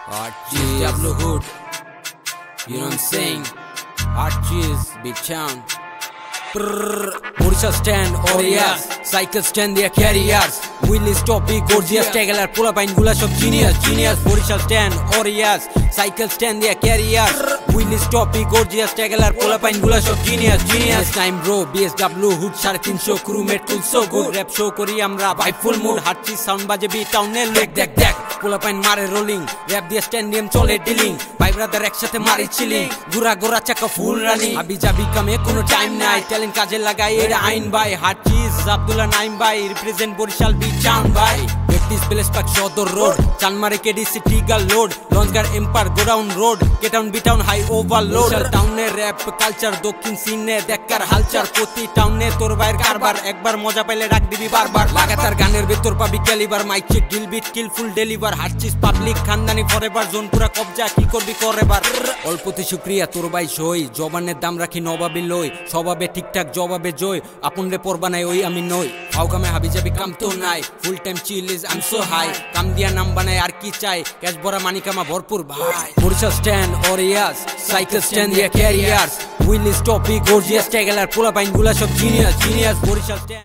Hot cheese, Double Hood. You know what I'm saying? Hot cheese, big town. Porsche stand, Orias, cycle stand, their carriers. Wheelies, toppy, gorgeous, taggler, pull up and gulash of genius. Porsche stand, Orias, cycle stand, their carriers. Wheelies, toppy, gorgeous, taggler, pull up and gulash of genius. Time bro, BSW hood, 350 crewmate, cool so good. Rap show kori amra, by full mood, hot cheese sound baje beat town ne look deck. Pull up and mare rolling, rap the stadium chole dealing. By brother ekshate mari chilling, gura chaka full running. Abhi jabi kame kono time নাই, talent কাজে লাগাই এটা আইন ভাই। হাট cheese Abdullah Naim ভাই, represent Barishal বি চাউন ভাই। প্র্যাকটিস প্লেস পাক সদর রোড, চানমারে কেডিসি টিগাল লোড, লঞ্চগার empire godown road, K town B town high overload. টাউনে র্যাপ কালচার, দক্ষিণ সিনে দেখার হালচার, প্রতি টাউনে তোর ভাইয়ের কারবার, একবার মজা পাইলে ডাক দিবি বারবার। লাগাতার গানের ভেতর পাবি calibre, mic check deal beat skillful deliver. হাট চিজ পাবলিক খানদানি ফরএভার, জোন পুরা কবজা, কি করবি কর এবার। অল্পতে শুক্রিয়া তোর ভাই সই, জবানের দাম রাখি নবাবি লই, স্বভাবে ঠিকঠাক জবাবে জয়, আপন রে পর বানাই ওই আমি নই। ফাও কামে হাবি যাবি কাম তো নাই, full time chill is I am so high, কাম দিয়া নাম বানাই আর কি চাই, ক্যাশ ভরা মানি কামা ভরপুর ভাই। Porsche stand, Orias, cycle stand, their carriers, wheelies, toppy, gorgeous, taggler, pull up and gulash of genius, Porsche stand.